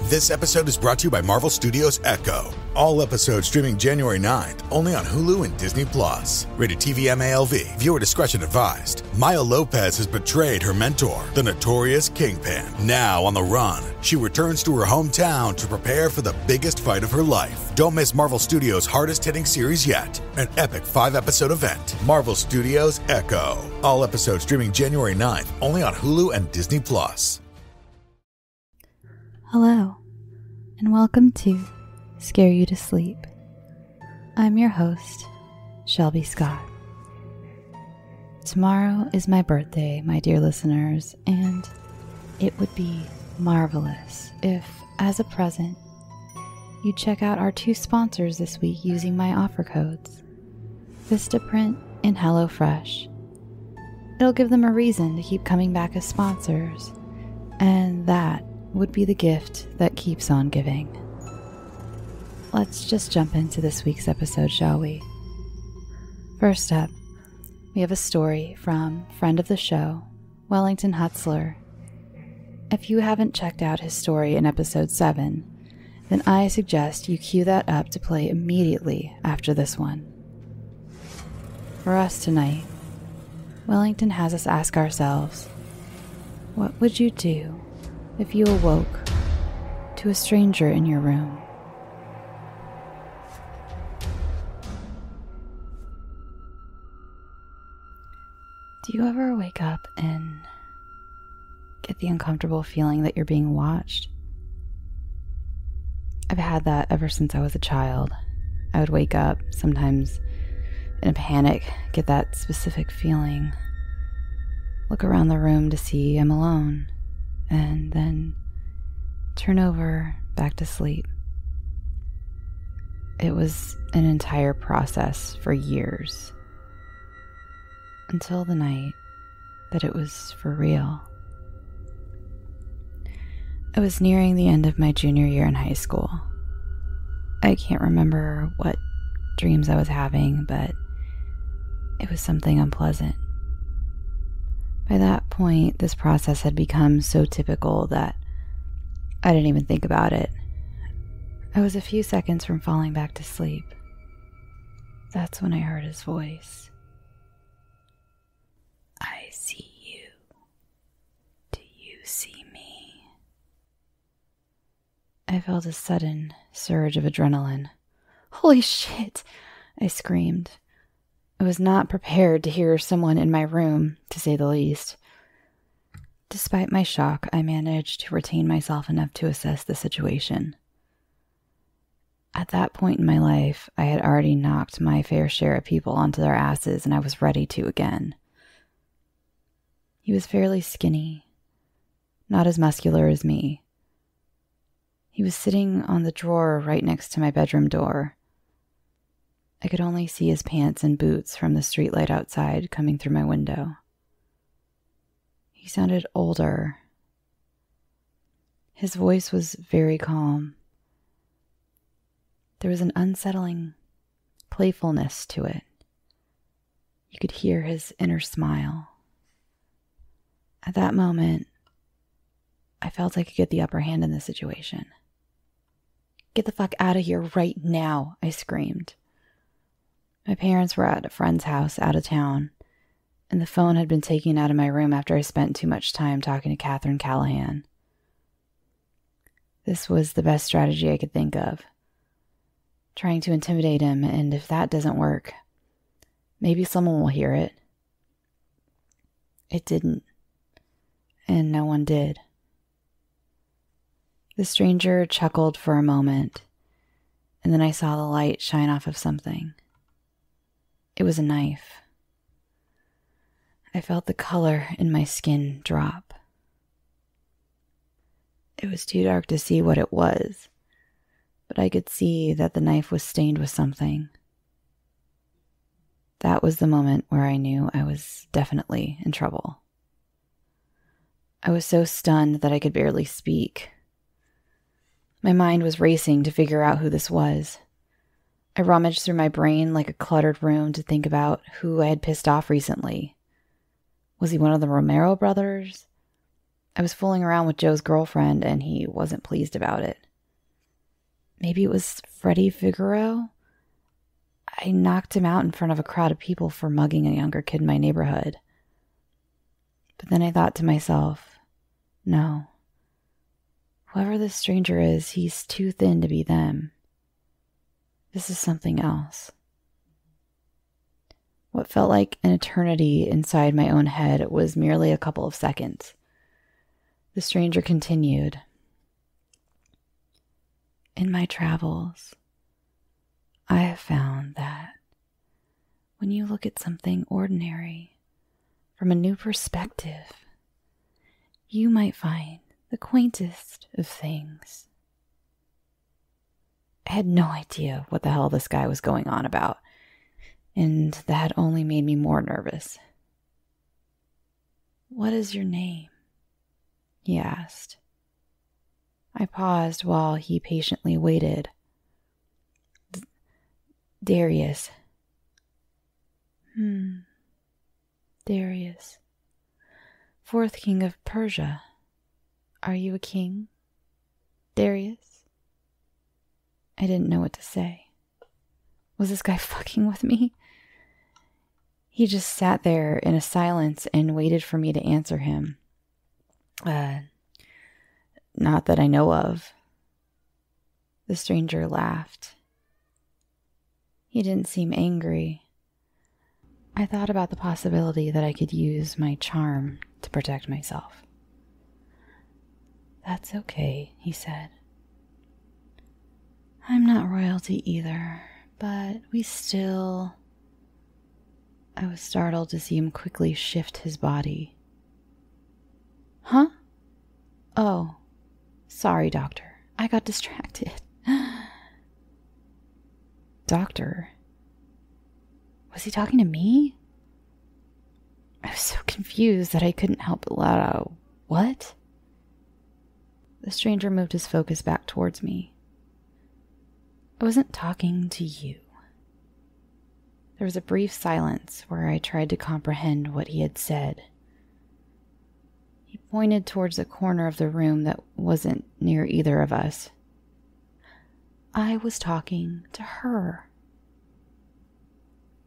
This episode is brought to you by Marvel Studios Echo. All episodes streaming January 9th, only on Hulu and Disney+. Rated TV MALV. Viewer discretion advised. Maya Lopez has betrayed her mentor, the notorious Kingpin. Now on the run, she returns to her hometown to prepare for the biggest fight of her life. Don't miss Marvel Studios' hardest-hitting series yet. An epic 5-episode event. Marvel Studios Echo. All episodes streaming January 9th, only on Hulu and Disney+. Hello, and welcome to Scare You to Sleep. I'm your host, Shelby Scott. Tomorrow is my birthday, my dear listeners, and it would be marvelous if, as a present, you check out our 2 sponsors this week using my offer codes, Vistaprint and HelloFresh. It'll give them a reason to keep coming back as sponsors, and that would be the gift that keeps on giving. Let's just jump into this week's episode, shall we? First up, we have a story from friend of the show, Wellington Hutslar. If you haven't checked out his story in episode 7, then I suggest you cue that up to play immediately after this one. For us tonight, Wellington has us ask ourselves, what would you do if you awoke to a stranger in your room? Do you ever wake up and get the uncomfortable feeling that you're being watched? I've had that ever since I was a child. I would wake up, sometimes in a panic, get that specific feeling, look around the room to see I'm alone, and then turn over back to sleep. It was an entire process for years, until the night that it was for real. I was nearing the end of my junior year in high school. I can't remember what dreams I was having, but it was something unpleasant. By that point, this process had become so typical that I didn't even think about it. I was a few seconds from falling back to sleep. That's when I heard his voice. I see you. Do you see me? I felt a sudden surge of adrenaline. Holy shit! I screamed. I was not prepared to hear someone in my room, to say the least. Despite my shock, I managed to retain myself enough to assess the situation. At that point in my life, I had already knocked my fair share of people onto their asses, and I was ready to again. He was fairly skinny, not as muscular as me. He was sitting on the drawer right next to my bedroom door. I could only see his pants and boots from the streetlight outside coming through my window. He sounded older. His voice was very calm. There was an unsettling playfulness to it. You could hear his inner smile. At that moment, I felt I could get the upper hand in the situation. Get the fuck out of here right now, I screamed. My parents were at a friend's house out of town, and the phone had been taken out of my room after I spent too much time talking to Dee Calhoun. This was the best strategy I could think of. Trying to intimidate him, and if that doesn't work, maybe someone will hear it. It didn't, and no one did. The stranger chuckled for a moment, and then I saw the light shine off of something. It was a knife. I felt the color in my skin drop. It was too dark to see what it was, but I could see that the knife was stained with something. That was the moment where I knew I was definitely in trouble. I was so stunned that I could barely speak. My mind was racing to figure out who this was. I rummaged through my brain like a cluttered room to think about who I had pissed off recently. Was he one of the Romero brothers? I was fooling around with Joe's girlfriend, and he wasn't pleased about it. Maybe it was Freddie Figueroa? I knocked him out in front of a crowd of people for mugging a younger kid in my neighborhood. But then I thought to myself, no. Whoever this stranger is, he's too thin to be them. This is something else. What felt like an eternity inside my own head was merely a couple of seconds. The stranger continued. In my travels, I have found that when you look at something ordinary from a new perspective, you might find the quaintest of things. I had no idea what the hell this guy was going on about, and that only made me more nervous. What is your name? He asked. I paused while he patiently waited. Darius. Darius. 4th king of Persia. Are you a king, Darius? I didn't know what to say. Was this guy fucking with me? He just sat there in a silence and waited for me to answer him. Not that I know of. The stranger laughed. He didn't seem angry. I thought about the possibility that I could use my charm to protect myself. That's okay, he said. I'm not royalty either, but we still... I was startled to see him quickly shift his body. Huh? Oh, sorry, Doctor. I got distracted. Doctor? Was he talking to me? I was so confused that I couldn't help but let out, what? The stranger moved his focus back towards me. I wasn't talking to you. There was a brief silence where I tried to comprehend what he had said. He pointed towards the corner of the room that wasn't near either of us. I was talking to her.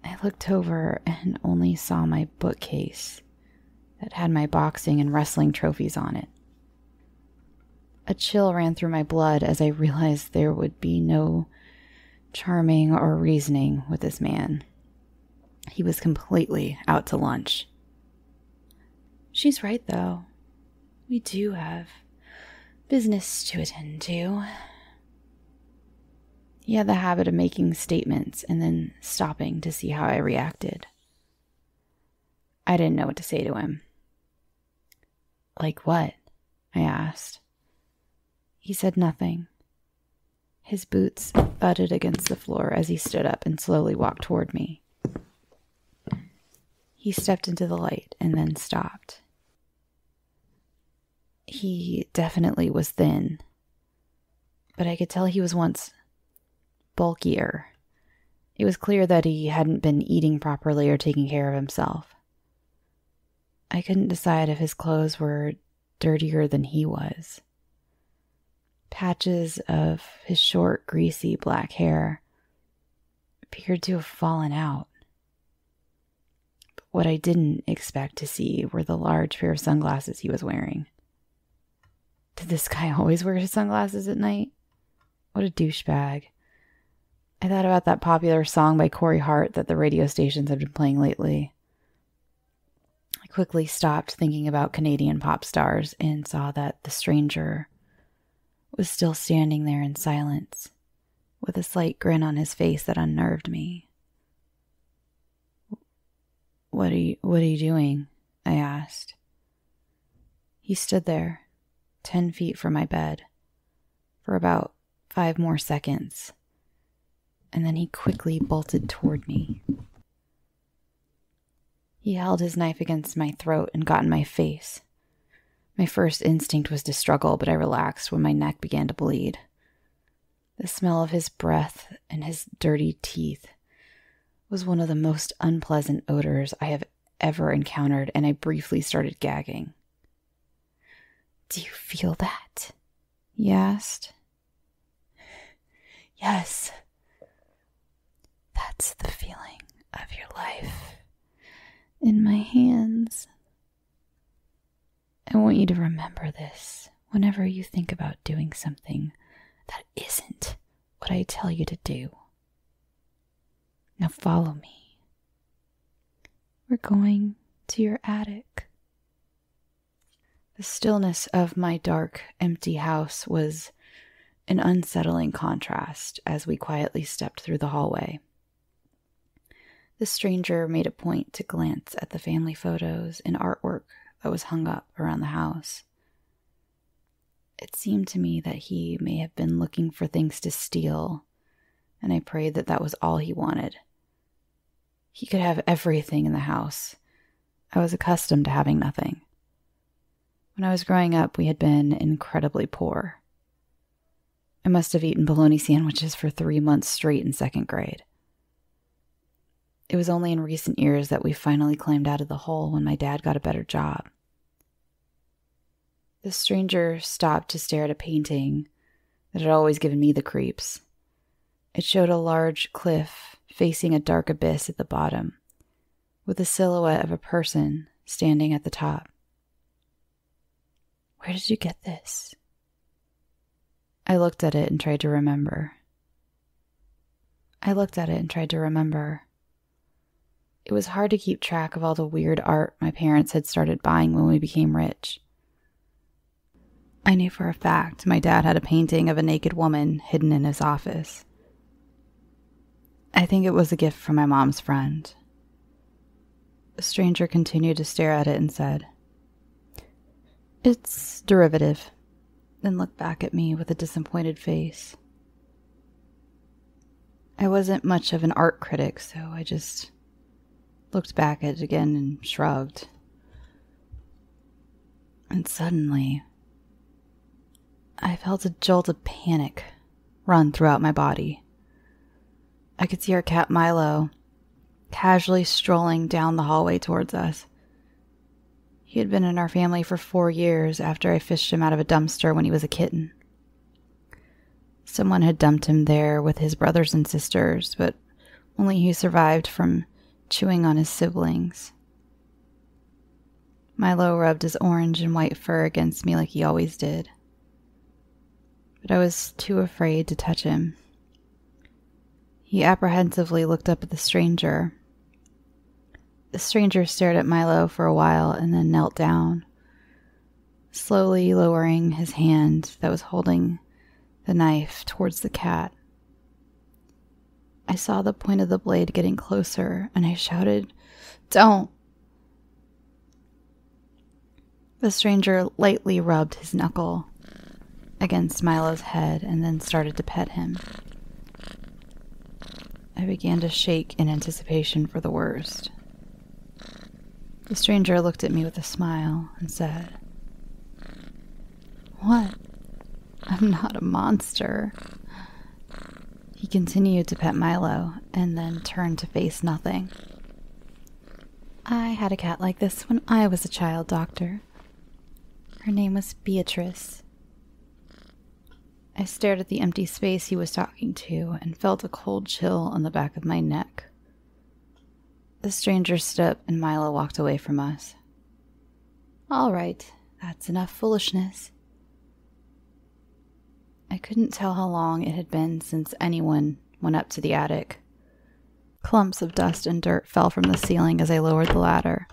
I looked over and only saw my bookcase that had my boxing and wrestling trophies on it. A chill ran through my blood as I realized there would be no charming or reasoning with this man. He was completely out to lunch. She's right, though. We do have business to attend to. He had the habit of making statements and then stopping to see how I reacted. I didn't know what to say to him. Like what? I asked. He said nothing. His boots thudded against the floor as he stood up and slowly walked toward me. He stepped into the light and then stopped. He definitely was thin, but I could tell he was once bulkier. It was clear that he hadn't been eating properly or taking care of himself. I couldn't decide if his clothes were dirtier than he was. Patches of his short, greasy black hair appeared to have fallen out. But what I didn't expect to see were the large pair of sunglasses he was wearing. Did this guy always wear his sunglasses at night? What a douchebag. I thought about that popular song by Corey Hart that the radio stations have been playing lately. I quickly stopped thinking about Canadian pop stars and saw that the stranger was still standing there in silence, with a slight grin on his face that unnerved me. What are you doing? I asked. He stood there, 10 feet from my bed, for about 5 more seconds, and then he quickly bolted toward me. He held his knife against my throat and got in my face. My first instinct was to struggle, but I relaxed when my neck began to bleed. The smell of his breath and his dirty teeth was one of the most unpleasant odors I have ever encountered, and I briefly started gagging. Do you feel that? He asked. Yes. That's the feeling of your life in my hands. I want you to remember this whenever you think about doing something that isn't what I tell you to do. Now follow me. We're going to your attic. The stillness of my dark, empty house was an unsettling contrast as we quietly stepped through the hallway. The stranger made a point to glance at the family photos and artwork that was hung up around the house. It seemed to me that he may have been looking for things to steal, and I prayed that that was all he wanted. He could have everything in the house. I was accustomed to having nothing. When I was growing up, we had been incredibly poor. I must have eaten bologna sandwiches for 3 months straight in 2nd grade. It was only in recent years that we finally climbed out of the hole when my dad got a better job. The stranger stopped to stare at a painting that had always given me the creeps. It showed a large cliff facing a dark abyss at the bottom, with a silhouette of a person standing at the top. Where did you get this? I looked at it and tried to remember. It was hard to keep track of all the weird art my parents had started buying when we became rich. I knew for a fact my dad had a painting of a naked woman hidden in his office. I think it was a gift from my mom's friend. The stranger continued to stare at it and said, "It's derivative," then looked back at me with a disappointed face. I wasn't much of an art critic, so I just looked back at it again and shrugged. And suddenly, I felt a jolt of panic run throughout my body. I could see our cat Milo casually strolling down the hallway towards us. He had been in our family for 4 years after I fished him out of a dumpster when he was a kitten. Someone had dumped him there with his brothers and sisters, but only he survived from chewing on his siblings. Milo rubbed his orange and white fur against me like he always did, but I was too afraid to touch him. He apprehensively looked up at the stranger. The stranger stared at Milo for a while and then knelt down, slowly lowering his hand that was holding the knife towards the cat. I saw the point of the blade getting closer, and I shouted, "Don't!" The stranger lightly rubbed his knuckle against Milo's head and then started to pet him. I began to shake in anticipation for the worst. The stranger looked at me with a smile and said, "What? I'm not a monster." He continued to pet Milo and then turned to face nothing. "I had a cat like this when I was a child, Doctor. Her name was Beatrice." I stared at the empty space he was talking to and felt a cold chill on the back of my neck. The stranger stood up and Milo walked away from us. "All right, that's enough foolishness." I couldn't tell how long it had been since anyone went up to the attic. Clumps of dust and dirt fell from the ceiling as I lowered the ladder.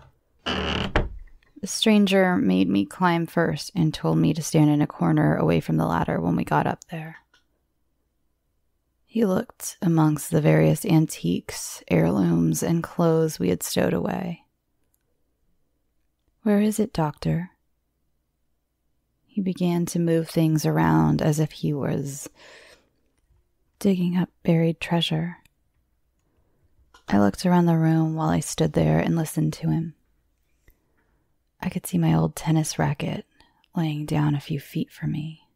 The stranger made me climb first and told me to stand in a corner away from the ladder when we got up there. He looked amongst the various antiques, heirlooms, and clothes we had stowed away. "Where is it, Doctor?" He began to move things around as if he was digging up buried treasure. I looked around the room while I stood there and listened to him. I could see my old tennis racket laying down a few feet from me.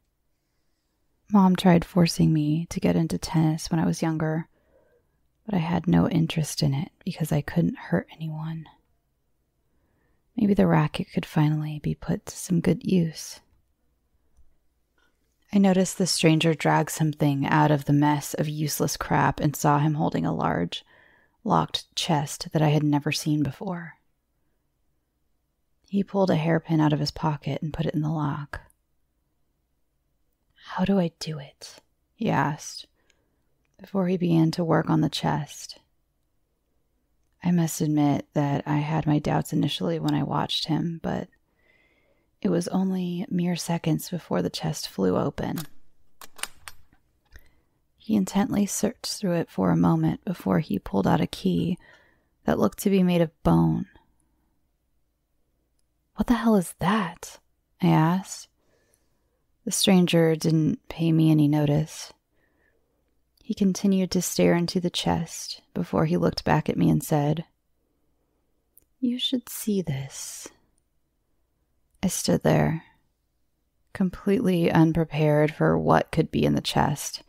Mom tried forcing me to get into tennis when I was younger, but I had no interest in it because I couldn't hurt anyone. Maybe the racket could finally be put to some good use. I noticed the stranger drag something out of the mess of useless crap and saw him holding a large, locked chest that I had never seen before. He pulled a hairpin out of his pocket and put it in the lock. "How do I do it?" he asked, before he began to work on the chest. I must admit that I had my doubts initially when I watched him, but it was only mere seconds before the chest flew open. He intently searched through it for a moment before he pulled out a key that looked to be made of bone. "What the hell is that?" I asked. The stranger didn't pay me any notice. He continued to stare into the chest before he looked back at me and said, "You should see this." I stood there, completely unprepared for what could be in the chest,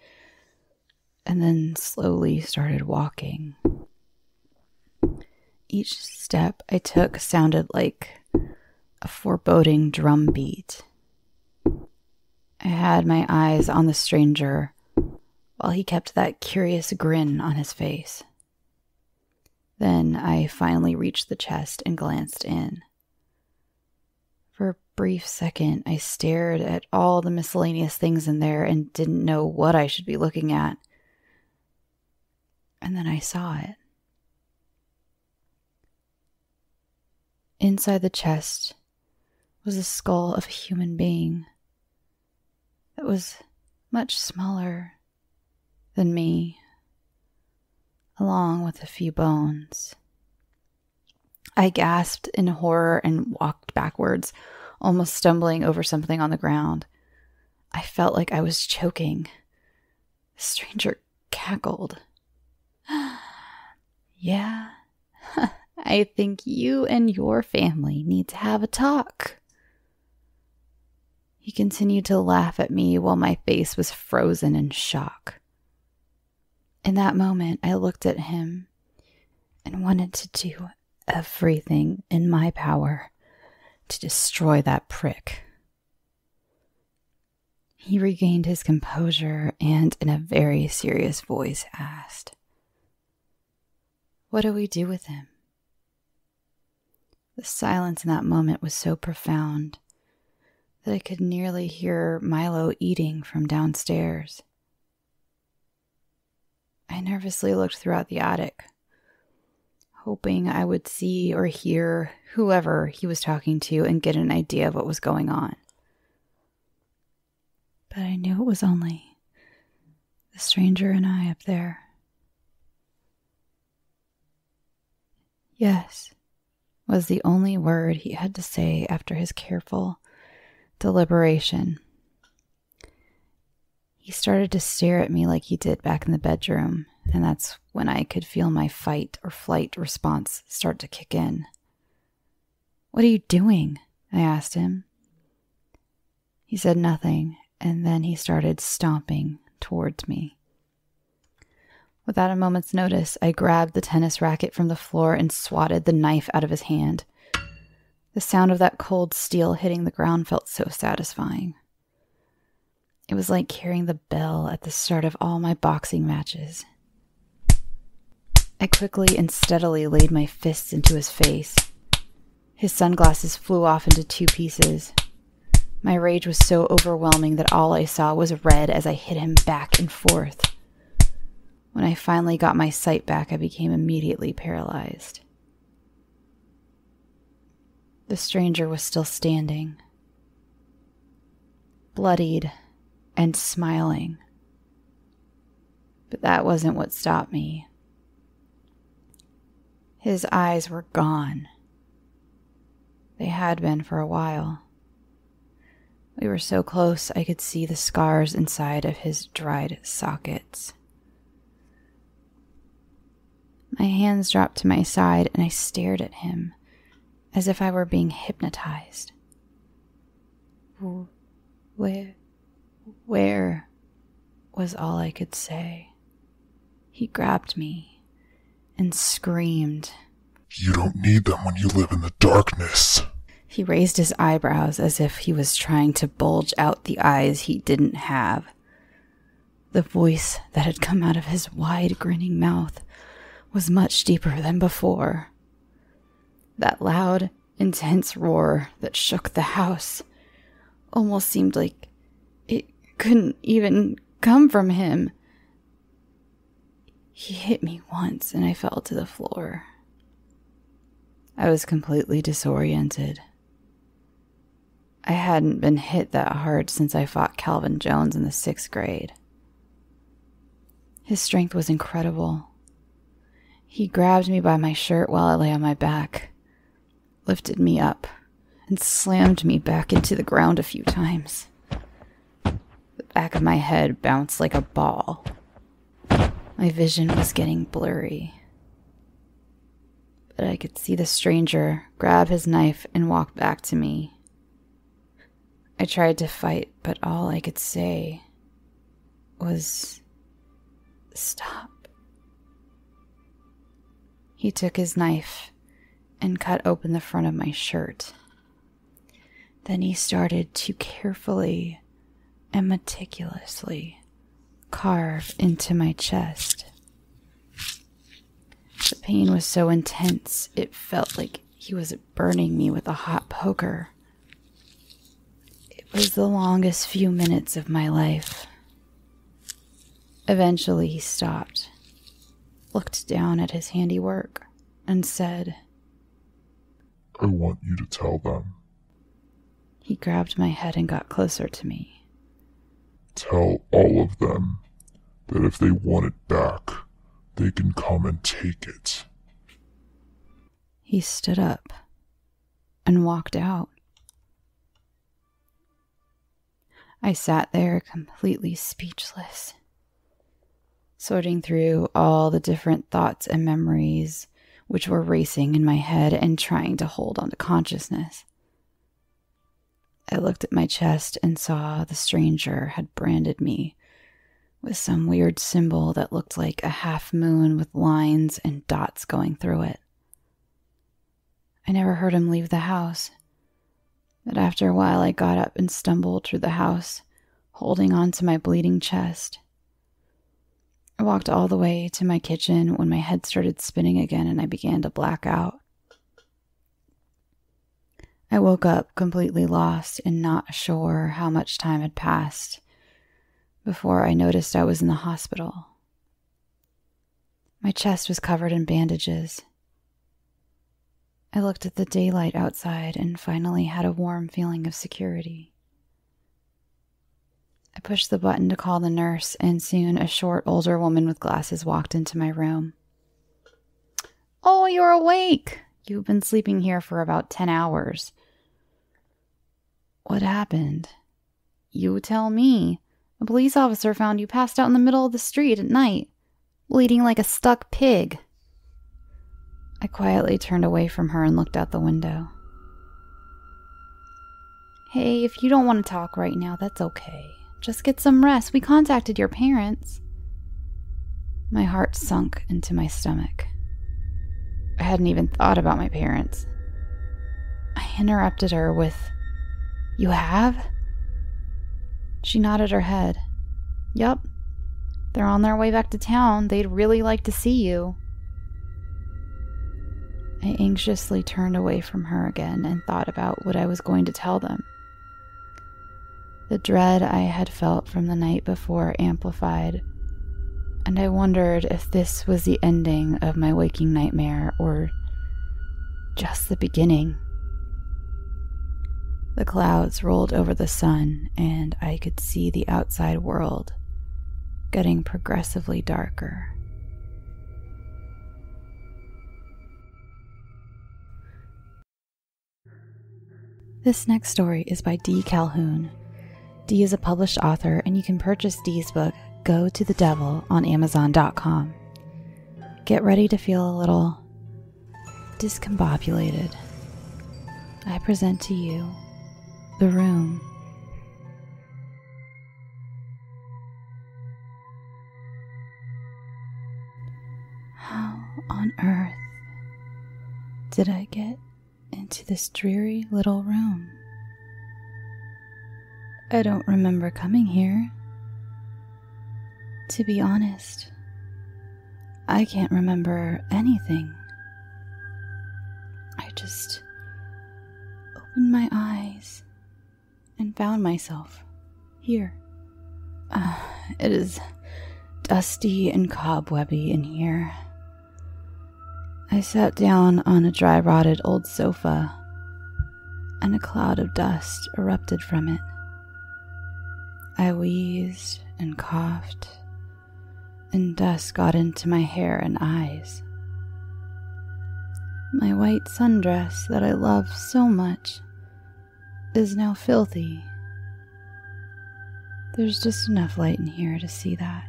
and then slowly started walking. Each step I took sounded like a foreboding drum beat. I had my eyes on the stranger while he kept that curious grin on his face. Then I finally reached the chest and glanced in. For a brief second, I stared at all the miscellaneous things in there and didn't know what I should be looking at. And then I saw it. Inside the chest was the skull of a human being that was much smaller than me, along with a few bones. I gasped in horror and walked backwards, almost stumbling over something on the ground. I felt like I was choking. The stranger cackled. "Yeah, I think you and your family need to have a talk." He continued to laugh at me while my face was frozen in shock. In that moment, I looked at him and wanted to do everything in my power to destroy that prick. He regained his composure and, in a very serious voice, asked, "What do we do with him?" The silence in that moment was so profound that I could nearly hear Milo eating from downstairs. I nervously looked throughout the attic, hoping I would see or hear whoever he was talking to and get an idea of what was going on. But I knew it was only the stranger and I up there. "Yes," was the only word he had to say after his careful deliberation. He started to stare at me like he did back in the bedroom, and that's when I could feel my fight or flight response start to kick in. "What are you doing?" I asked him. He said nothing, and then he started stomping towards me. Without a moment's notice, I grabbed the tennis racket from the floor and swatted the knife out of his hand. The sound of that cold steel hitting the ground felt so satisfying. It was like hearing the bell at the start of all my boxing matches. I quickly and steadily laid my fists into his face. His sunglasses flew off into 2 pieces. My rage was so overwhelming that all I saw was red as I hit him back and forth. When I finally got my sight back, I became immediately paralyzed. The stranger was still standing, bloodied and smiling. But that wasn't what stopped me. His eyes were gone. They had been for a while. We were so close I could see the scars inside of his dried sockets. My hands dropped to my side and I stared at him as if I were being hypnotized. Where was all I could say. He grabbed me and screamed, "You don't need them when you live in the darkness." He raised his eyebrows as if he was trying to bulge out the eyes he didn't have. The voice that had come out of his wide, grinning mouth was much deeper than before. That loud, intense roar that shook the house almost seemed like it couldn't even come from him. He hit me once and I fell to the floor. I was completely disoriented. I hadn't been hit that hard since I fought Calvin Jones in the 6th grade. His strength was incredible. He grabbed me by my shirt while I lay on my back, lifted me up, and slammed me back into the ground a few times. The back of my head bounced like a ball. My vision was getting blurry. But I could see the stranger grab his knife and walk back to me. I tried to fight, but all I could say was, "Stop." He took his knife and cut open the front of my shirt. Then he started to carefully and meticulously carve into my chest. The pain was so intense, it felt like he was burning me with a hot poker. It was the longest few minutes of my life. Eventually he stopped, looked down at his handiwork, and said, "I want you to tell them." He grabbed my head and got closer to me. "Tell all of them that if they want it back, they can come and take it." He stood up and walked out. I sat there completely speechless, sorting through all the different thoughts and memories which were racing in my head and trying to hold on to consciousness. I looked at my chest and saw the stranger had branded me with some weird symbol that looked like a half moon with lines and dots going through it. I never heard him leave the house, but after a while I got up and stumbled through the house, holding on to my bleeding chest. I walked all the way to my kitchen when my head started spinning again and I began to black out. I woke up completely lost and not sure how much time had passed before I noticed I was in the hospital. My chest was covered in bandages. I looked at the daylight outside and finally had a warm feeling of security. I pushed the button to call the nurse, and soon a short, older woman with glasses walked into my room. "Oh, you're awake! You've been sleeping here for about 10 hours. What happened? You tell me. A police officer found you passed out in the middle of the street at night, bleeding like a stuck pig." I quietly turned away from her and looked out the window. "Hey, if you don't want to talk right now, that's okay. Just get some rest. We contacted your parents." My heart sunk into my stomach. I hadn't even thought about my parents. I interrupted her with, "You have?" She nodded her head. "Yup. They're on their way back to town. They'd really like to see you." I anxiously turned away from her again and thought about what I was going to tell them. The dread I had felt from the night before amplified, and I wondered if this was the ending of my waking nightmare or just the beginning. The clouds rolled over the sun, and I could see the outside world getting progressively darker. This next story is by Dee Calhoun. Dee is a published author, and you can purchase Dee's book, Go to the Devil, on Amazon.com. Get ready to feel a little discombobulated. I present to you The Room. How on earth did I get into into this dreary little room. I don't remember coming here. To be honest, I can't remember anything. I just opened my eyes and found myself here. It is dusty and cobwebby in here. I sat down on a dry-rotted old sofa, and a cloud of dust erupted from it. I wheezed and coughed, and dust got into my hair and eyes. My white sundress that I love so much is now filthy. There's just enough light in here to see that,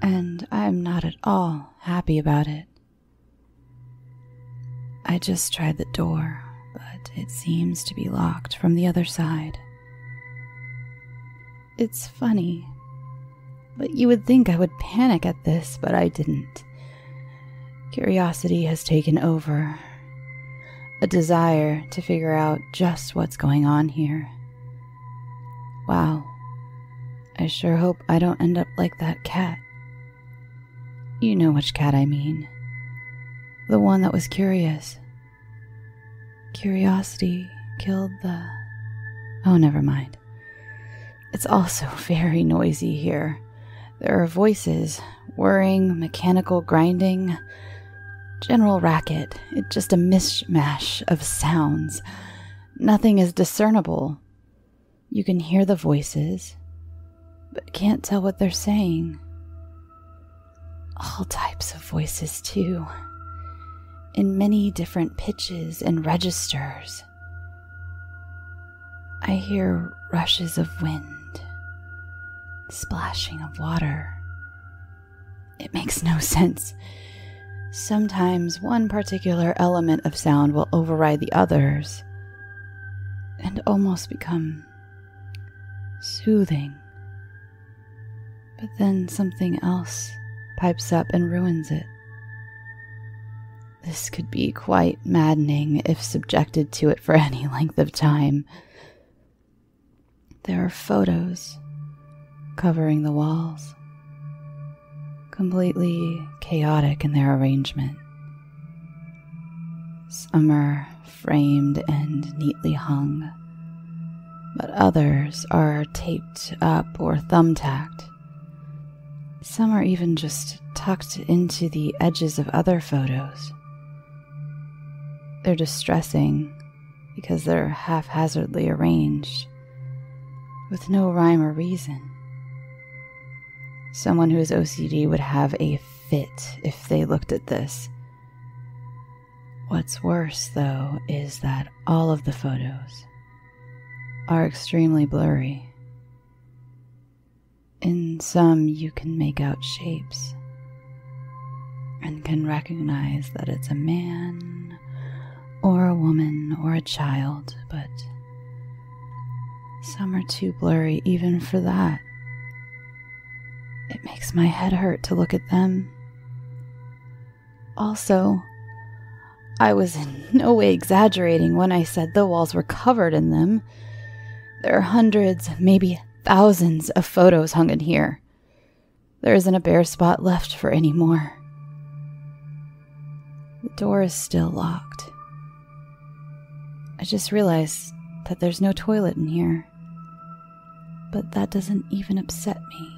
and I'm not at all happy about it. I just tried the door, but it seems to be locked from the other side. It's funny, but you would think I would panic at this, but I didn't. Curiosity has taken over, a desire to figure out just what's going on here. Wow, I sure hope I don't end up like that cat. You know which cat I mean. The one that was curious. Curiosity killed the... Oh, never mind. It's also very noisy here. There are voices, whirring, mechanical grinding, general racket. It's just a mishmash of sounds. Nothing is discernible. You can hear the voices, but can't tell what they're saying. All types of voices, too, in many different pitches and registers. I hear rushes of wind, splashing of water. It makes no sense. Sometimes one particular element of sound will override the others and almost become soothing. But then something else pipes up and ruins it. This could be quite maddening if subjected to it for any length of time. There are photos covering the walls, completely chaotic in their arrangement. Some are framed and neatly hung, but others are taped up or thumbtacked. Some are even just tucked into the edges of other photos. They're distressing because they're haphazardly arranged, with no rhyme or reason. Someone who is OCD would have a fit if they looked at this. What's worse, though, is that all of the photos are extremely blurry. In some, you can make out shapes and can recognize that it's a man or a woman or a child, but some are too blurry even for that. It makes my head hurt to look at them. Also, I was in no way exaggerating when I said the walls were covered in them. There are hundreds, maybe thousands of photos hung in here. There isn't a bare spot left for any more. The door is still locked. I just realized that there's no toilet in here, but that doesn't even upset me.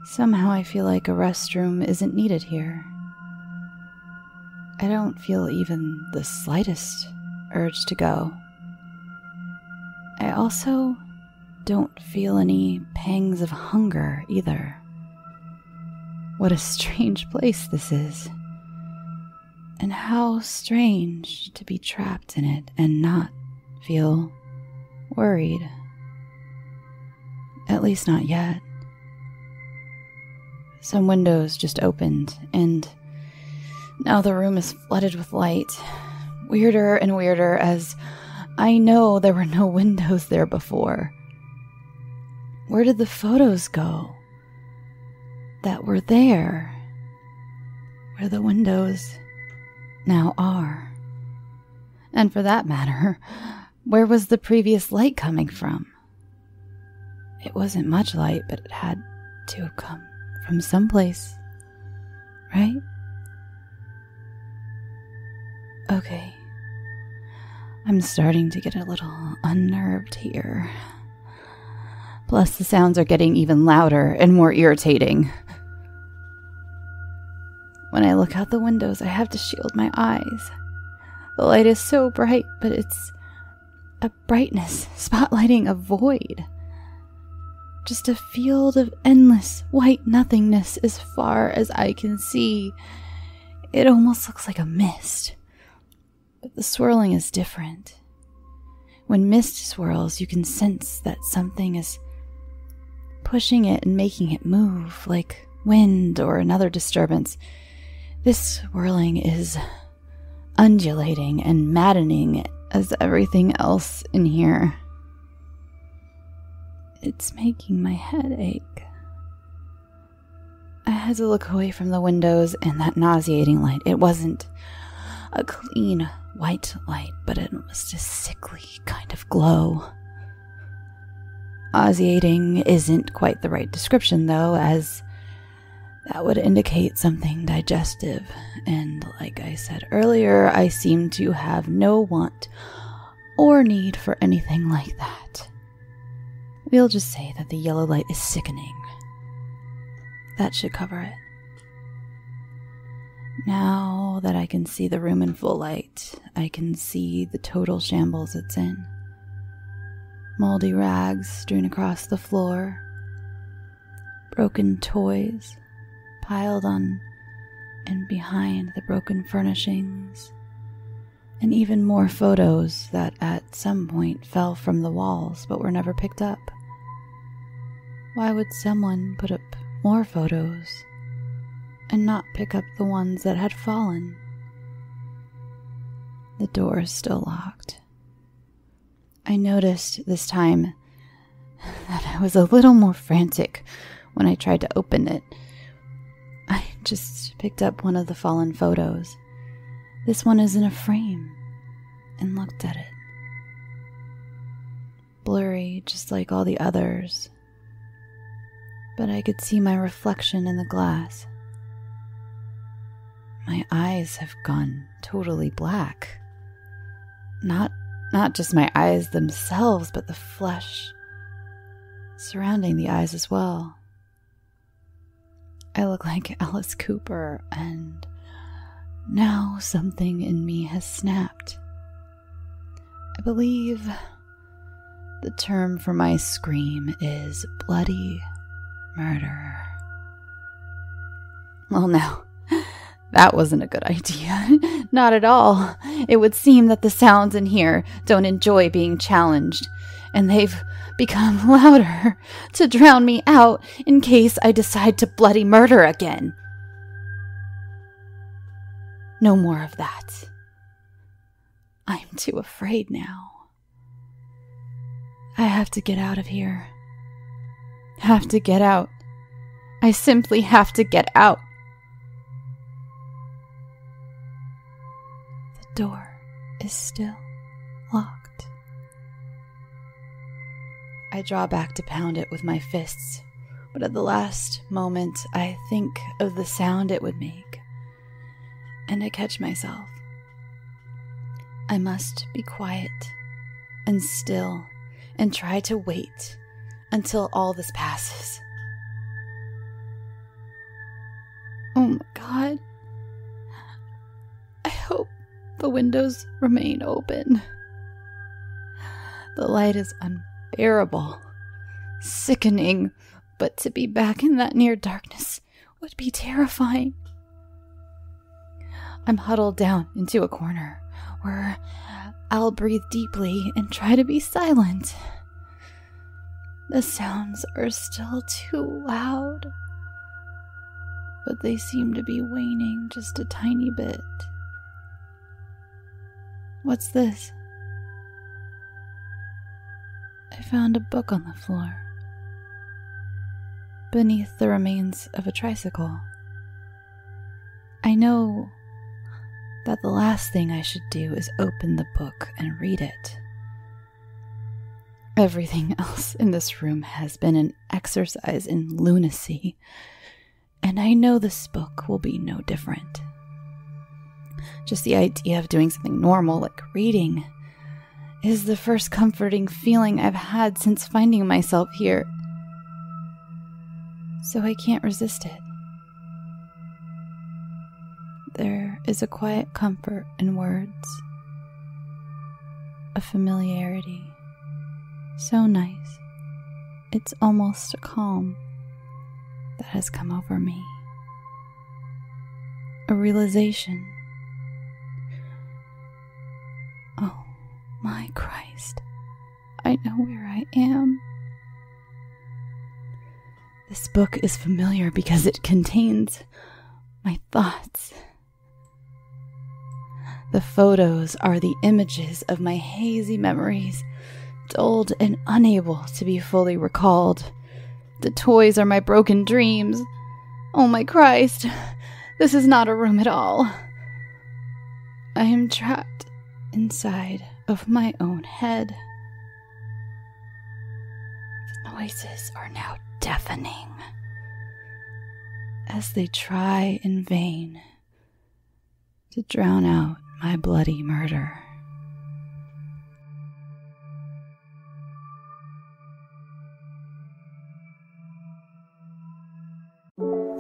Somehow I feel like a restroom isn't needed here. I don't feel even the slightest urge to go. I also don't feel any pangs of hunger either. What a strange place this is. And how strange to be trapped in it and not feel worried. At least not yet. Some windows just opened, and now the room is flooded with light. Weirder and weirder, as I know there were no windows there before. Where did the photos go that were there, where the windows now are? And for that matter, where was the previous light coming from? It wasn't much light, but it had to have come from someplace, right? Okay. I'm starting to get a little unnerved here. Plus, the sounds are getting even louder and more irritating. When I look out the windows, I have to shield my eyes. The light is so bright, but it's a brightness spotlighting a void. Just a field of endless white nothingness as far as I can see. It almost looks like a mist, but the swirling is different. When mist swirls, you can sense that something is pushing it and making it move, like wind or another disturbance. This swirling is undulating and maddening as everything else in here. It's making my head ache. I had to look away from the windows and that nauseating light. It wasn't a clean white light, but it was a sickly kind of glow. Nauseating isn't quite the right description, though, as that would indicate something digestive, and like I said earlier, I seem to have no want or need for anything like that. We'll just say that the yellow light is sickening. That should cover it. Now that I can see the room in full light, I can see the total shambles it's in. Moldy rags strewn across the floor, broken toys piled on and behind the broken furnishings, and even more photos that at some point fell from the walls but were never picked up. Why would someone put up more photos and not pick up the ones that had fallen? The door is still locked. I noticed this time that I was a little more frantic when I tried to open it. I just picked up one of the fallen photos. This one is in a frame, and looked at it. Blurry, just like all the others. But I could see my reflection in the glass. My eyes have gone totally black. Not just my eyes themselves, but the flesh surrounding the eyes as well. I look like Alice Cooper, and now something in me has snapped. I believe the term for my scream is bloody murder. Well, now, that wasn't a good idea. Not at all. It would seem that the sounds in here don't enjoy being challenged, and they've become louder to drown me out in case I decide to bloody murder again. No more of that. I'm too afraid now. I have to get out of here. Have to get out. I simply have to get out. The door is still locked. I draw back to pound it with my fists, but at the last moment I think of the sound it would make, and I catch myself. I must be quiet and still and try to wait until all this passes. Oh my God. I hope the windows remain open. The light is unbearable, sickening, but to be back in that near darkness would be terrifying. I'm huddled down into a corner where I'll breathe deeply and try to be silent. The sounds are still too loud, but they seem to be waning just a tiny bit. What's this? I found a book on the floor, beneath the remains of a tricycle. I know that the last thing I should do is open the book and read it. Everything else in this room has been an exercise in lunacy, and I know this book will be no different. Just the idea of doing something normal like reading is the first comforting feeling I've had since finding myself here. So I can't resist it. There is a quiet comfort in words, a familiarity. So nice. It's almost a calm that has come over me. A realization. Oh my Christ. I know where I am. This book is familiar because it contains my thoughts. The photos are the images of my hazy memories, dulled and unable to be fully recalled. The toys are my broken dreams. Oh my Christ, this is not a room at all. I am trapped inside of my own head. The noises are now deafening as they try in vain to drown out my bloody murder.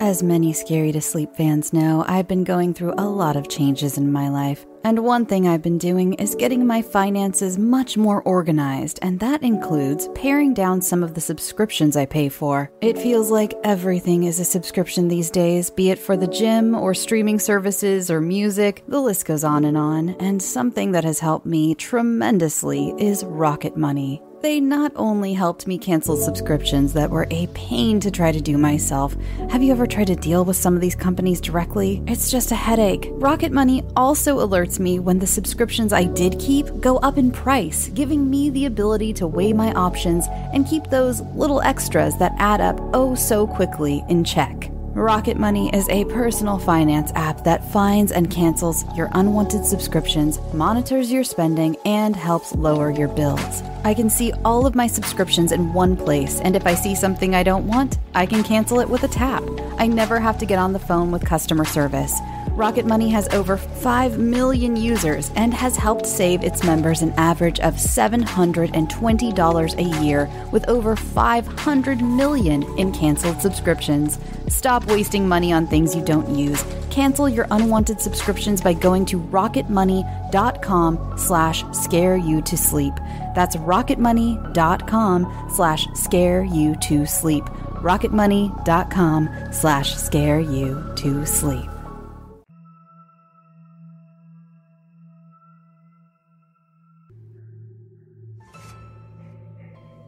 As many Scary to Sleep fans know, I've been going through a lot of changes in my life, and one thing I've been doing is getting my finances much more organized, and that includes paring down some of the subscriptions I pay for. It feels like everything is a subscription these days, be it for the gym or streaming services or music, the list goes on, and something that has helped me tremendously is Rocket Money. They not only helped me cancel subscriptions that were a pain to try to do myself. Have you ever tried to deal with some of these companies directly? It's just a headache. Rocket Money also alerts me when the subscriptions I did keep go up in price, giving me the ability to weigh my options and keep those little extras that add up oh so quickly in check. Rocket Money is a personal finance app that finds and cancels your unwanted subscriptions, monitors your spending, and helps lower your bills. I can see all of my subscriptions in one place, and if I see something I don't want, I can cancel it with a tap. I never have to get on the phone with customer service. Rocket Money has over 5 million users and has helped save its members an average of $720 a year with over 500 million in canceled subscriptions. Stop wasting money on things you don't use. Cancel your unwanted subscriptions by going to rocketmoney.com/scareyoutosleep. That's rocketmoney.com/scareyoutosleep. rocketmoney.com/scareyoutosleep.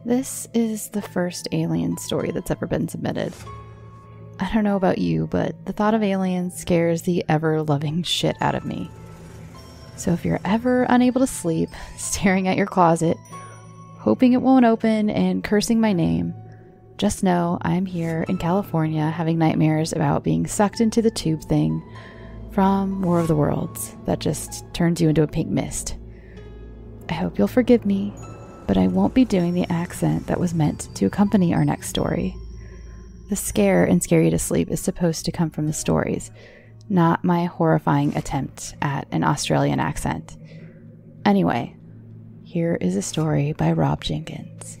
This is the first alien story that's ever been submitted. I don't know about you, but the thought of aliens scares the ever-loving shit out of me. So if you're ever unable to sleep, staring at your closet, hoping it won't open, and cursing my name, just know I'm here in California having nightmares about being sucked into the tube thing from War of the Worlds that just turns you into a pink mist. I hope you'll forgive me, but I won't be doing the accent that was meant to accompany our next story. The scare in Scary to Sleep is supposed to come from the stories, not my horrifying attempt at an Australian accent. Anyway, here is a story by Rob Jenkins.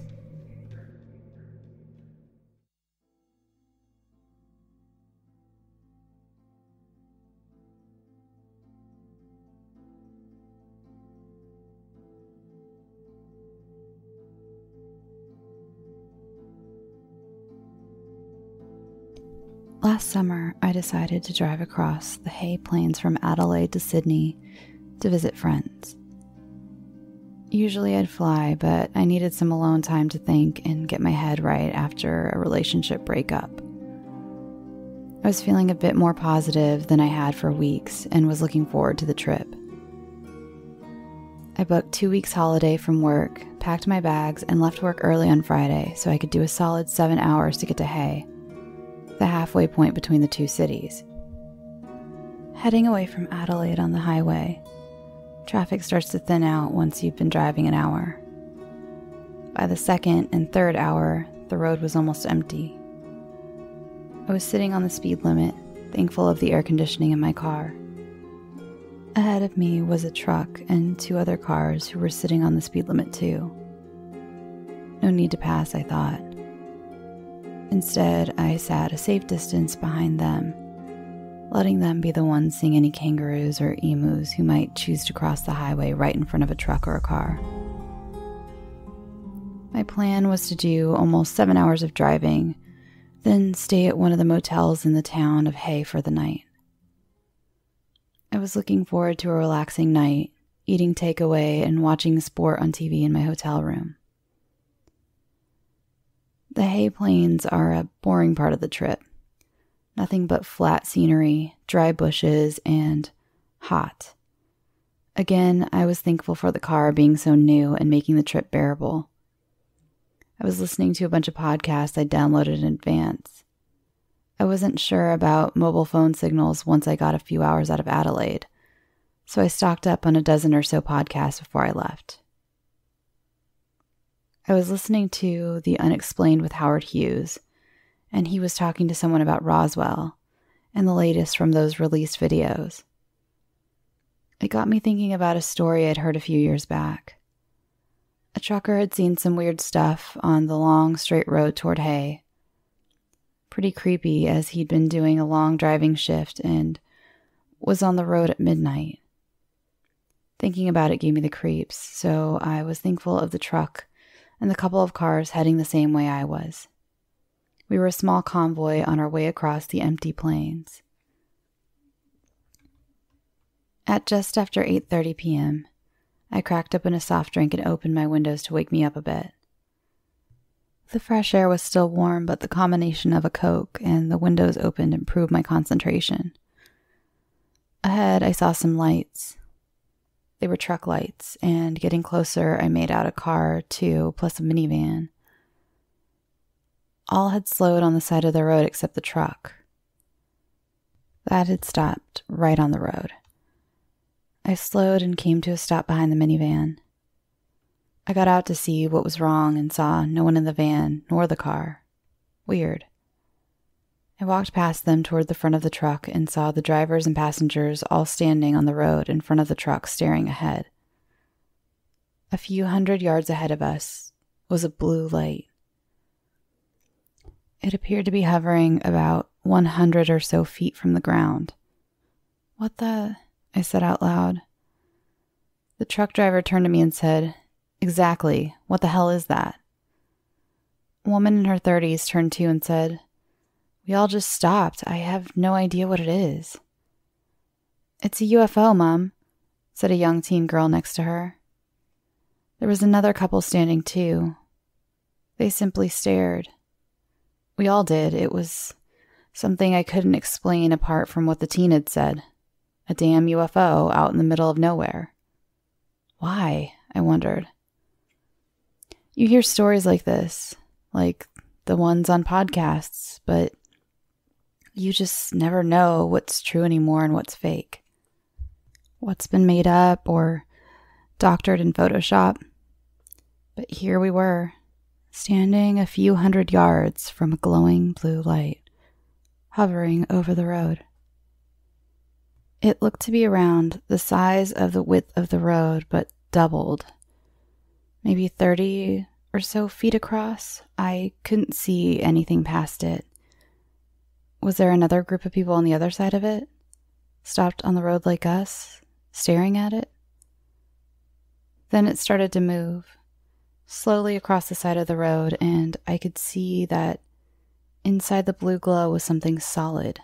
Last summer, I decided to drive across the Hay Plains from Adelaide to Sydney to visit friends. Usually I'd fly, but I needed some alone time to think and get my head right after a relationship breakup. I was feeling a bit more positive than I had for weeks and was looking forward to the trip. I booked 2 weeks holiday from work, packed my bags, and left work early on Friday so I could do a solid 7 hours to get to Hay, the halfway point between the two cities. Heading away from Adelaide on the highway, traffic starts to thin out once you've been driving an hour. By the second and third hour, the road was almost empty. I was sitting on the speed limit, thankful of the air conditioning in my car. Ahead of me was a truck and 2 other cars who were sitting on the speed limit too. No need to pass, I thought. Instead, I sat a safe distance behind them, letting them be the ones seeing any kangaroos or emus who might choose to cross the highway right in front of a truck or a car. My plan was to do almost 7 hours of driving, then stay at one of the motels in the town of Hay for the night. I was looking forward to a relaxing night, eating takeaway and watching sport on TV in my hotel room. The Hay Plains are a boring part of the trip. Nothing but flat scenery, dry bushes, and hot. Again, I was thankful for the car being so new and making the trip bearable. I was listening to a bunch of podcasts I downloaded in advance. I wasn't sure about mobile phone signals once I got a few hours out of Adelaide, so I stocked up on a dozen or so podcasts before I left. I was listening to The Unexplained with Howard Hughes, and he was talking to someone about Roswell and the latest from those released videos. It got me thinking about a story I'd heard a few years back. A trucker had seen some weird stuff on the long, straight road toward Hay. Pretty creepy, as he'd been doing a long driving shift and was on the road at midnight. Thinking about it gave me the creeps, so I was thankful of the truck and the couple of cars heading the same way I was. We were a small convoy on our way across the empty plains. At just after 8:30 p.m., I cracked open a soft drink and opened my windows to wake me up a bit. The fresh air was still warm, but the combination of a Coke and the windows opened improved my concentration. Ahead, I saw some lights. They were truck lights, and getting closer, I made out a car or 2, plus a minivan. All had slowed on the side of the road except the truck. That had stopped right on the road. I slowed and came to a stop behind the minivan. I got out to see what was wrong and saw no one in the van nor the car. Weird. I walked past them toward the front of the truck and saw the drivers and passengers all standing on the road in front of the truck staring ahead. A few hundred yards ahead of us was a blue light. It appeared to be hovering about 100 or so feet from the ground. "What the?" I said out loud. The truck driver turned to me and said, "Exactly. What the hell is that?" A woman in her 30s turned to and said, "We all just stopped. I have no idea what it is." "It's a UFO, Mom," said a young teen girl next to her. There was another couple standing too. They simply stared. We all did. It was something I couldn't explain apart from what the teen had said. A damn UFO out in the middle of nowhere. Why? I wondered. You hear stories like this, like the ones on podcasts, but you just never know what's true anymore and what's fake. What's been made up or doctored in Photoshop. But here we were, standing a few hundred yards from a glowing blue light, hovering over the road. It looked to be around the size of the width of the road, but doubled. Maybe 30 or so feet across. I couldn't see anything past it. Was there another group of people on the other side of it? Stopped on the road like us, staring at it? Then it started to move, slowly across the side of the road, and I could see that inside the blue glow was something solid,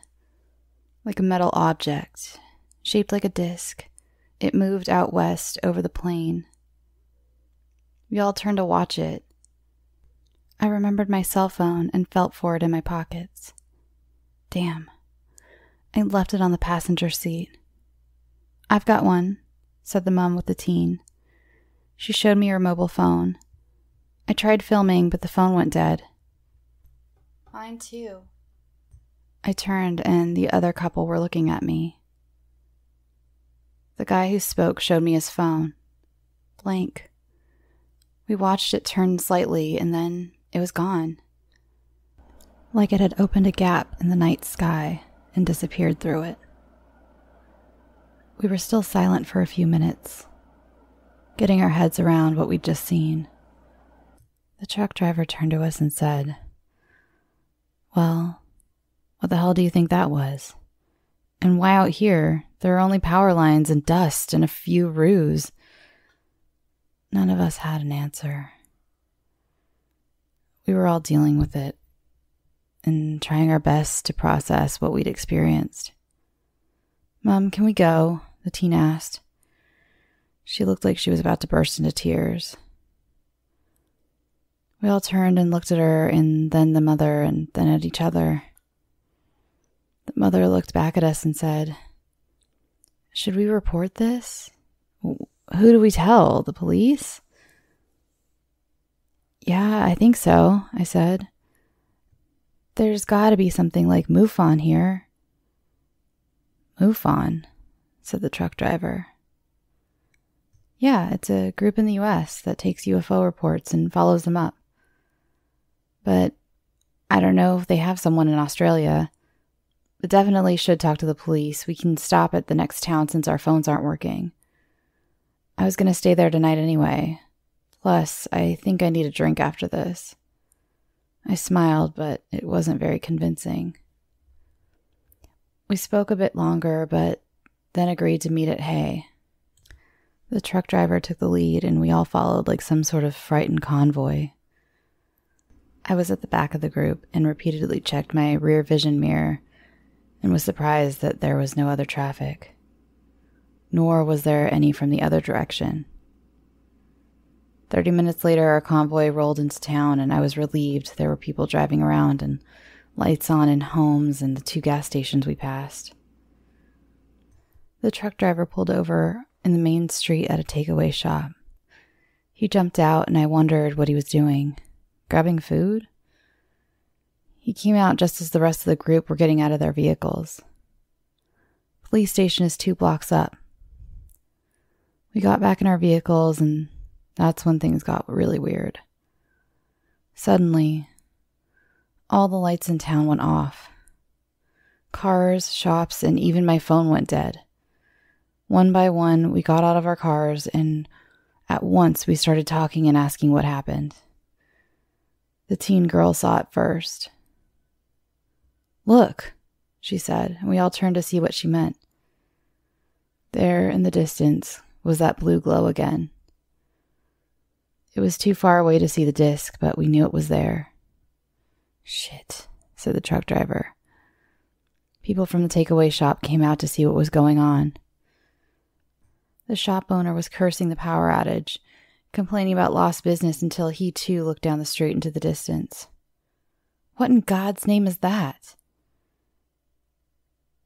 like a metal object, shaped like a disc. It moved out west over the plain. We all turned to watch it. I remembered my cell phone and felt for it in my pockets. Damn. I left it on the passenger seat. "I've got one," said the mom with the teen. She showed me her mobile phone. I tried filming, but the phone went dead. "Mine too." I turned, and the other couple were looking at me. The guy who spoke showed me his phone. Blank. We watched it turn slightly, and then it was gone. Like it had opened a gap in the night sky and disappeared through it. We were still silent for a few minutes, getting our heads around what we'd just seen. The truck driver turned to us and said, "Well, what the hell do you think that was? And why out here? There are only power lines and dust and a few roofs." None of us had an answer. We were all dealing with it and trying our best to process what we'd experienced. "Mom, can we go?" the teen asked. She looked like she was about to burst into tears. We all turned and looked at her, and then the mother, and then at each other. The mother looked back at us and said, "Should we report this? Who do we tell? The police?" "Yeah, I think so," I said. "There's got to be something like MUFON here." "MUFON?" said the truck driver. "Yeah, it's a group in the US that takes UFO reports and follows them up. But I don't know if they have someone in Australia. But definitely should talk to the police. We can stop at the next town since our phones aren't working. I was going to stay there tonight anyway. Plus, I think I need a drink after this." I smiled, but it wasn't very convincing. We spoke a bit longer, but then agreed to meet at Hay. The truck driver took the lead, and we all followed like some sort of frightened convoy. I was at the back of the group and repeatedly checked my rear vision mirror and was surprised that there was no other traffic. Nor was there any from the other direction. 30 minutes later, our convoy rolled into town, and I was relieved there were people driving around and lights on in homes and the 2 gas stations we passed. The truck driver pulled over in the main street at a takeaway shop. He jumped out, and I wondered what he was doing. Grabbing food? He came out just as the rest of the group were getting out of their vehicles. Police station is 2 blocks up. We got back in our vehicles, and that's when things got really weird. Suddenly, all the lights in town went off. Cars, shops, and even my phone went dead. One by one, we got out of our cars, and at once we started talking and asking what happened. The teen girl saw it first. "Look," she said, and we all turned to see what she meant. There, in the distance, was that blue glow again. It was too far away to see the disc, but we knew it was there. "Shit," said the truck driver. People from the takeaway shop came out to see what was going on. The shop owner was cursing the power outage, complaining about lost business until he too looked down the street into the distance. "What in God's name is that?"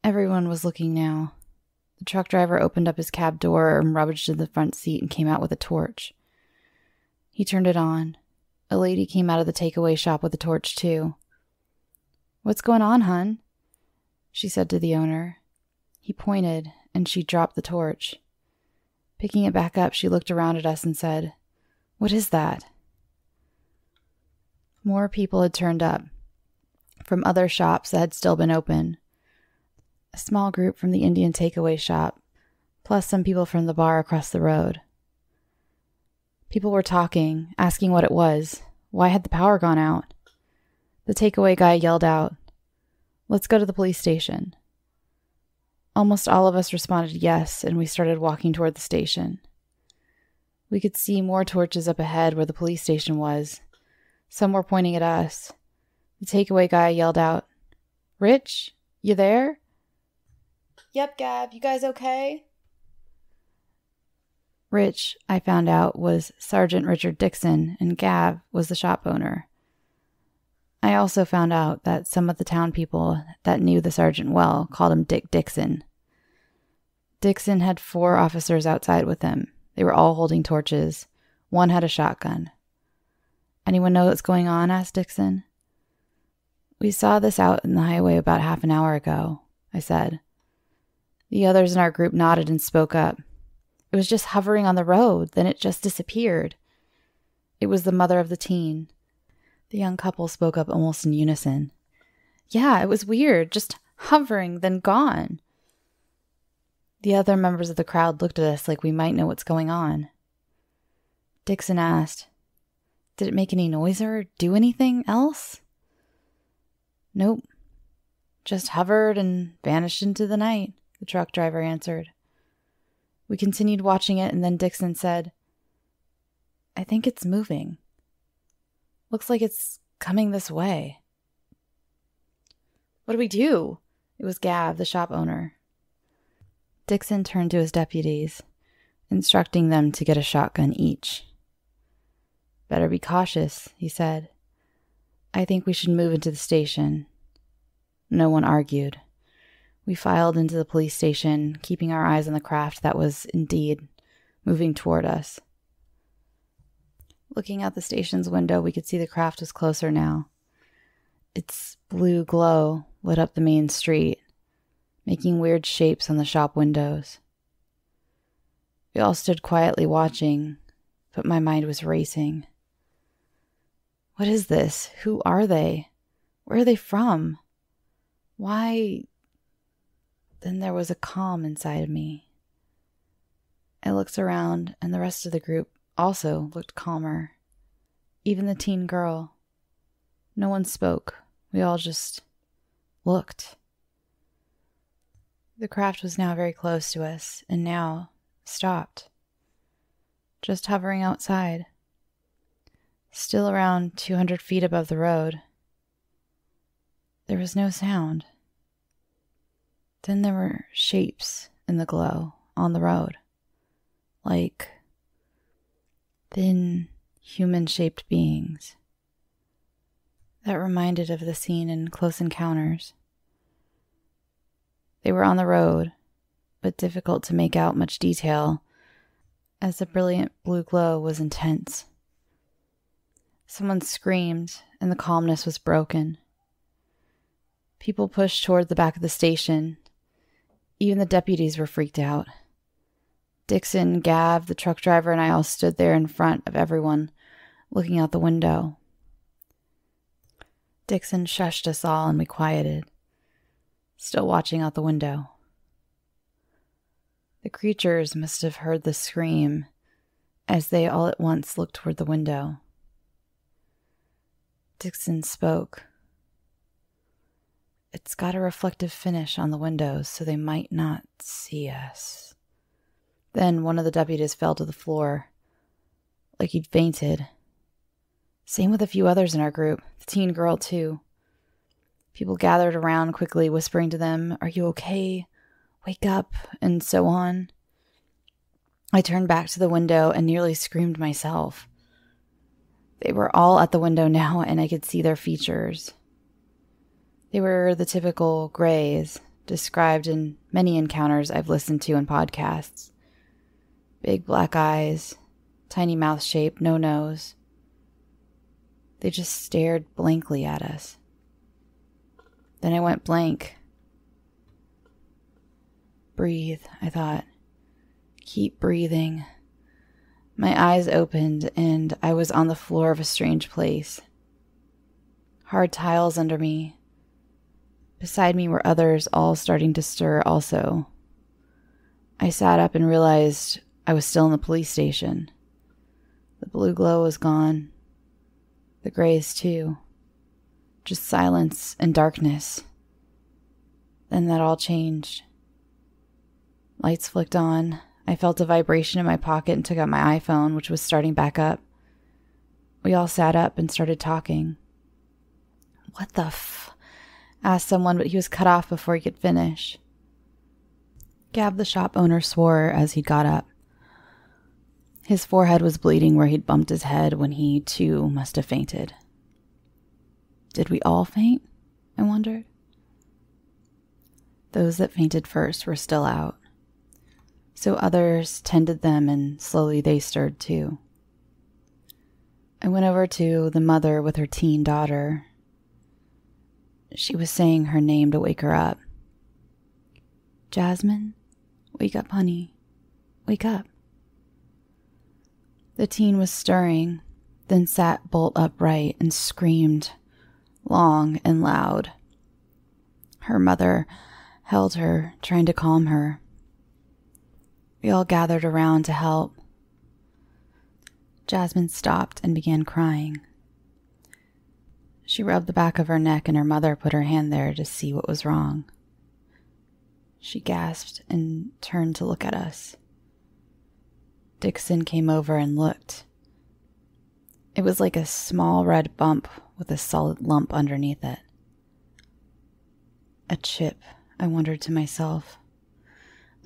Everyone was looking now. The truck driver opened up his cab door and rummaged in the front seat and came out with a torch. He turned it on. A lady came out of the takeaway shop with a torch too. "What's going on, hun?" she said to the owner. He pointed, and she dropped the torch. Picking it back up, she looked around at us and said, "What is that?" More people had turned up, from other shops that had still been open. A small group from the Indian takeaway shop, plus some people from the bar across the road. People were talking, asking what it was. Why had the power gone out? The takeaway guy yelled out, "Let's go to the police station." Almost all of us responded yes, and we started walking toward the station. We could see more torches up ahead where the police station was. Some were pointing at us. The takeaway guy yelled out, "Rich, you there?" "Yep, Gab, you guys okay?" Rich, I found out, was Sergeant Richard Dixon, and Gav was the shop owner. I also found out that some of the town people that knew the sergeant well called him Dick Dixon. Dixon had 4 officers outside with him. They were all holding torches. One had a shotgun. "Anyone know what's going on?" asked Dixon. "We saw this out in the highway about half an hour ago," I said. The others in our group nodded and spoke up. It was just hovering on the road, then it just disappeared. It was the mother of the teen. The young couple spoke up almost in unison. Yeah, it was weird, just hovering, then gone. The other members of the crowd looked at us like we might know what's going on. Dixon asked, "Did it make any noise or do anything else?" "Nope. Just hovered and vanished into the night," the truck driver answered. We continued watching it, and then Dixon said, "I think it's moving. Looks like it's coming this way." "What do we do?" It was Gav, the shop owner. Dixon turned to his deputies, instructing them to get a shotgun each. "Better be cautious," he said. "I think we should move into the station." No one argued. We filed into the police station, keeping our eyes on the craft that was indeed moving toward us. Looking out the station's window, we could see the craft was closer now. Its blue glow lit up the main street, making weird shapes on the shop windows. We all stood quietly watching, but my mind was racing. What is this? Who are they? Where are they from? Why? Then there was a calm inside of me. I looked around, and the rest of the group also looked calmer. Even the teen girl. No one spoke. We all just looked. The craft was now very close to us, and now stopped. Just hovering outside. Still around 200 feet above the road. There was no sound. Then there were shapes in the glow on the road. Like thin, human-shaped beings. That reminded of the scene in Close Encounters. They were on the road, but difficult to make out much detail, as the brilliant blue glow was intense. Someone screamed, and the calmness was broken. People pushed toward the back of the station. Even the deputies were freaked out. Dixon, Gav, the truck driver, and I all stood there in front of everyone, looking out the window. Dixon shushed us all, and we quieted, still watching out the window. The creatures must have heard the scream as they all at once looked toward the window. Dixon spoke. "It's got a reflective finish on the windows, so they might not see us." Then one of the deputies fell to the floor, like he'd fainted. Same with a few others in our group, the teen girl too. People gathered around quickly, whispering to them, "Are you okay? Wake up," and so on. I turned back to the window and nearly screamed myself. They were all at the window now, and I could see their features. They were the typical grays, described in many encounters I've listened to in podcasts. Big black eyes, tiny mouth shape, no nose. They just stared blankly at us. Then I went blank. Breathe, I thought. Keep breathing. My eyes opened, and I was on the floor of a strange place. Hard tiles under me. Beside me were others, all starting to stir also. I sat up and realized I was still in the police station. The blue glow was gone. The grays too. Just silence and darkness. Then that all changed. Lights flicked on. I felt a vibration in my pocket and took out my iPhone, which was starting back up. We all sat up and started talking. "What the f?" asked someone, but he was cut off before he could finish. Gab, the shop owner, swore as he got up. His forehead was bleeding where he'd bumped his head when he, too, must have fainted. Did we all faint? I wondered. Those that fainted first were still out. So others tended them, and slowly they stirred too. I went over to the mother with her teen daughter. She was saying her name to wake her up. "Jasmine?" Wake up, honey. Wake up. The teen was stirring, then sat bolt upright and screamed, long and loud. Her mother held her, trying to calm her. We all gathered around to help. Jasmine stopped and began crying. She rubbed the back of her neck and her mother put her hand there to see what was wrong. She gasped and turned to look at us. Dixon came over and looked. It was like a small red bump with a solid lump underneath it. A chip, I wondered to myself.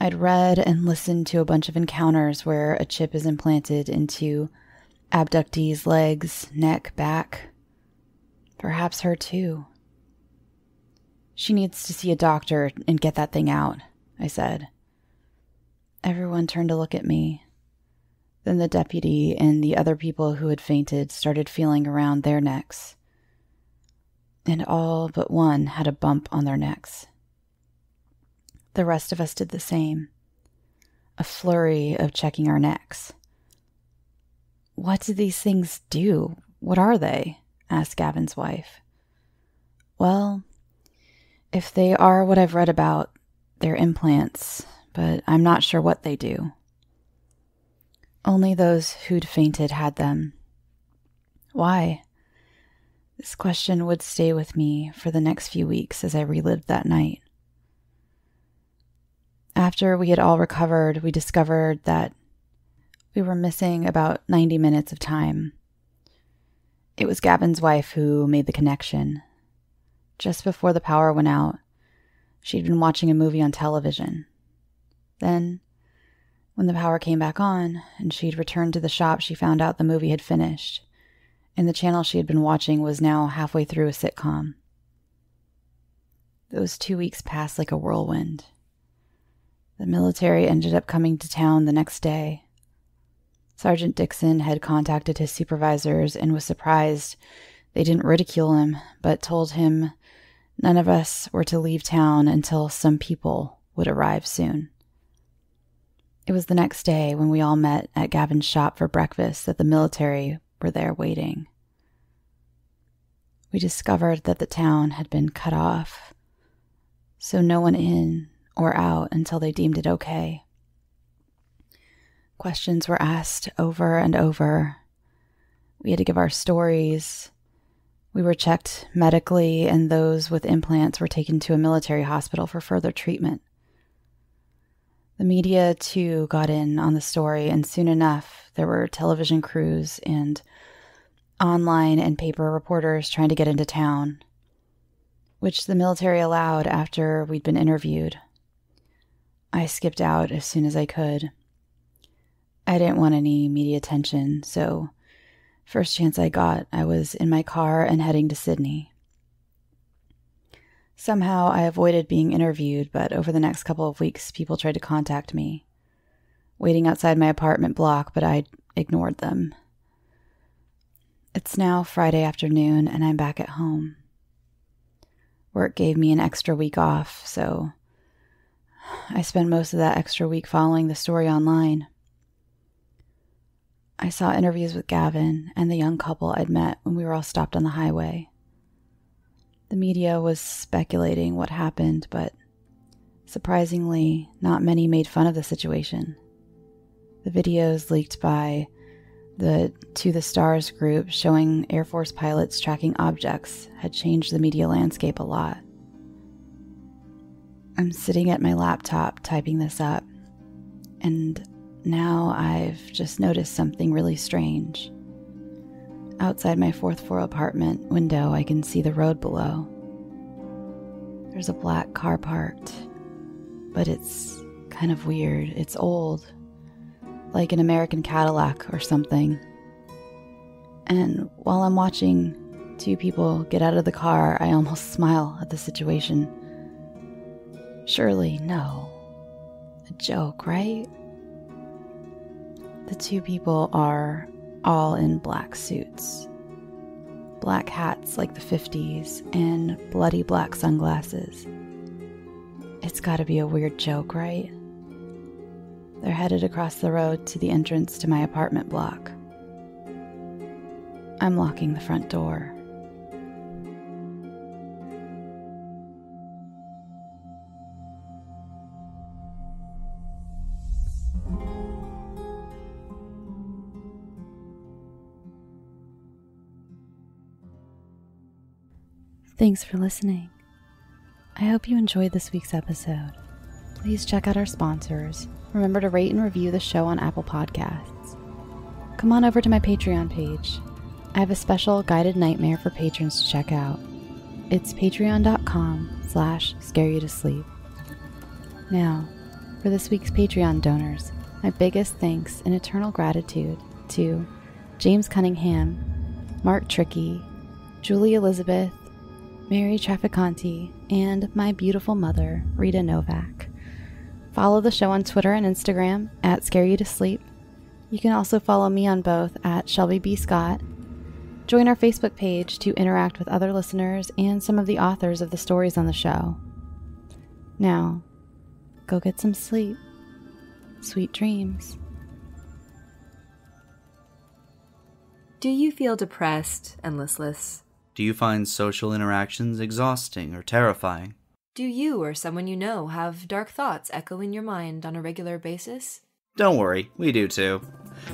I'd read and listened to a bunch of encounters where a chip is implanted into abductees' legs, neck, back. Perhaps her too. She needs to see a doctor and get that thing out, I said. Everyone turned to look at me. Then the deputy and the other people who had fainted started feeling around their necks. And all but one had a bump on their necks. The rest of us did the same. A flurry of checking our necks. What do these things do? What are they? Asked Gavin's wife. Well, if they are what I've read about, they're implants, but I'm not sure what they do. Only those who'd fainted had them. Why? This question would stay with me for the next few weeks as I relived that night. After we had all recovered, we discovered that we were missing about 90 minutes of time. It was Gavin's wife who made the connection. Just before the power went out, she'd been watching a movie on television. Then, when the power came back on and she'd returned to the shop, she found out the movie had finished, and the channel she had been watching was now halfway through a sitcom. Those 2 weeks passed like a whirlwind. The military ended up coming to town the next day. Sergeant Dixon had contacted his supervisors and was surprised they didn't ridicule him, but told him none of us were to leave town until some people would arrive soon. It was the next day when we all met at Gavin's shop for breakfast that the military were there waiting. We discovered that the town had been cut off, so no one in or out until they deemed it okay. Questions were asked over and over. We had to give our stories. We were checked medically, and those with implants were taken to a military hospital for further treatment. The media, too, got in on the story, and soon enough, there were television crews and online and paper reporters trying to get into town, which the military allowed after we'd been interviewed. I skipped out as soon as I could. I didn't want any media attention, so first chance I got, I was in my car and heading to Sydney. Somehow I avoided being interviewed, but over the next couple of weeks, people tried to contact me, waiting outside my apartment block, but I ignored them. It's now Friday afternoon, and I'm back at home. Work gave me an extra week off, so I spent most of that extra week following the story online. I saw interviews with Gavin and the young couple I'd met when we were all stopped on the highway. The media was speculating what happened, but surprisingly, not many made fun of the situation. The videos leaked by the To the Stars group showing Air Force pilots tracking objects had changed the media landscape a lot. I'm sitting at my laptop typing this up, and now I've just noticed something really strange. Outside my 4th floor apartment window, I can see the road below. There's a black car parked, but it's kind of weird. It's old, like an American Cadillac or something. And while I'm watching 2 people get out of the car, I almost smile at the situation. Surely, no. A joke, right? The 2 people are all in black suits, black hats like the 50s, and bloody black sunglasses. It's gotta be a weird joke, right? They're headed across the road to the entrance to my apartment block. I'm locking the front door. Thanks for listening. I hope you enjoyed this week's episode. Please check out our sponsors. Remember to rate and review the show on Apple Podcasts. Come on over to my Patreon page. I have a special guided nightmare for patrons to check out. It's patreon.com/scareyoutosleep. Now, for this week's Patreon donors, my biggest thanks and eternal gratitude to James Cunningham, Mark Tricky, Julie Elizabeth, Mary Traficanti, and my beautiful mother, Rita Novak. Follow the show on Twitter and Instagram at @scareyoutosleep. You can also follow me on both at Shelby B. Scott. Join our Facebook page to interact with other listeners and some of the authors of the stories on the show. Now, go get some sleep. Sweet dreams. Do you feel depressed and listless? Do you find social interactions exhausting or terrifying? Do you or someone you know have dark thoughts echo in your mind on a regular basis? Don't worry, we do too.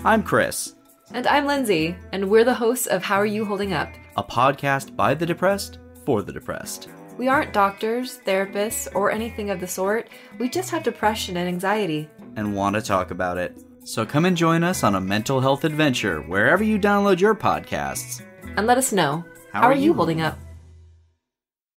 I'm Chris. And I'm Lindsay, and we're the hosts of How Are You Holding Up? A podcast by the depressed, for the depressed. We aren't doctors, therapists, or anything of the sort. We just have depression and anxiety. And want to talk about it. So come and join us on a mental health adventure wherever you download your podcasts. And let us know, how are you holding up?